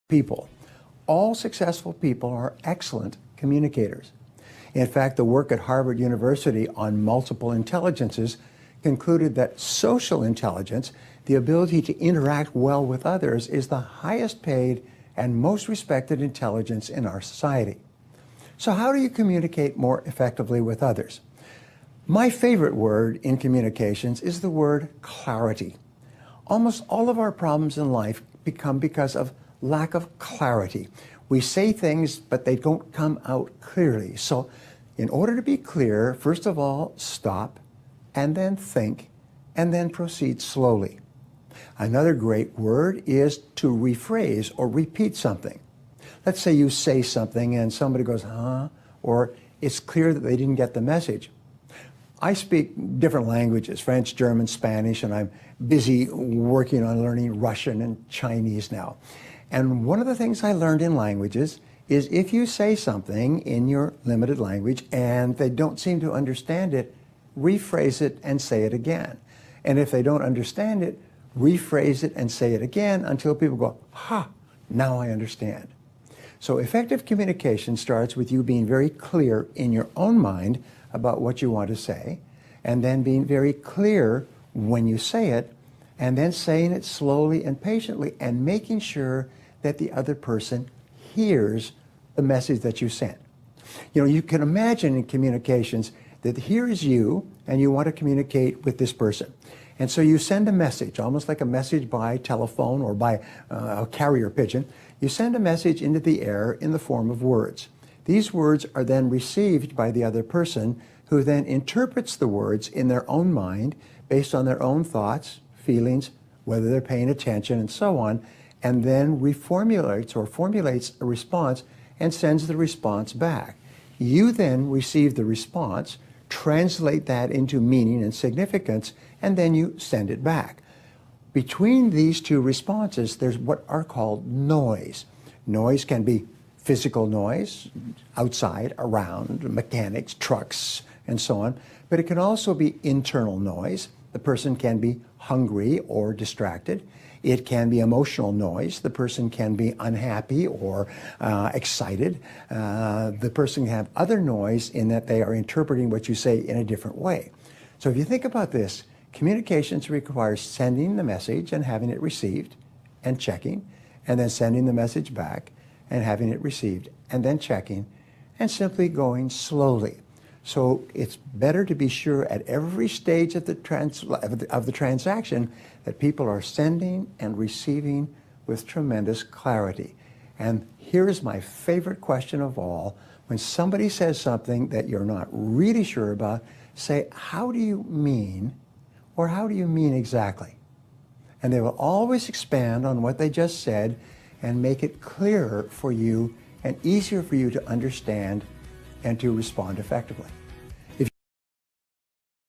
people. All successful people are excellent communicators. In fact, the work at Harvard University on multiple intelligences concluded that social intelligence, the ability to interact well with others, is the highest paid and most respected intelligence in our society. So how do you communicate more effectively with others? My favorite word in communications is the word clarity. Almost all of our problems in life become because of lack of clarity. We say things, but they don't come out clearly. So in order to be clear, first of all, stop, and then think, and then proceed slowly. Another great word is to rephrase or repeat something. Let's say you say something and somebody goes, huh? Or it's clear that they didn't get the message. I speak different languages, French, German, Spanish, and I'm busy working on learning Russian and Chinese now. And one of the things I learned in languages is if you say something in your limited language and they don't seem to understand it, rephrase it and say it again. And if they don't understand it, rephrase it and say it again until people go, ha, now I understand. So effective communication starts with you being very clear in your own mind about what you want to say, and then being very clear when you say it, and then saying it slowly and patiently, and making sure that the other person hears the message that you sent. You know, you can imagine in communications that here is you, and you want to communicate with this person. And so you send a message, almost like a message by telephone or by a carrier pigeon. You send a message into the air in the form of words. These words are then received by the other person, who then interprets the words in their own mind based on their own thoughts, feelings, whether they're paying attention, and so on, and then reformulates or formulates a response and sends the response back. You then receive the response, translate that into meaning and significance, and then you send it back. Between these two responses, there's what are called noise. Noise can be physical noise, outside, around, mechanics, trucks, and so on. But it can also be internal noise. The person can be hungry or distracted. It can be emotional noise. The person can be unhappy or excited. The person can have other noise in that they are interpreting what you say in a different way. So if you think about this, communications requires sending the message and having it received and checking, and then sending the message back and having it received, and then checking, and simply going slowly. So it's better to be sure at every stage of the transaction that people are sending and receiving with tremendous clarity. And here's my favorite question of all. When somebody says something that you're not really sure about, say, how do you mean, or how do you mean exactly? And they will always expand on what they just said and make it clearer for you and easier for you to understand and to respond effectively.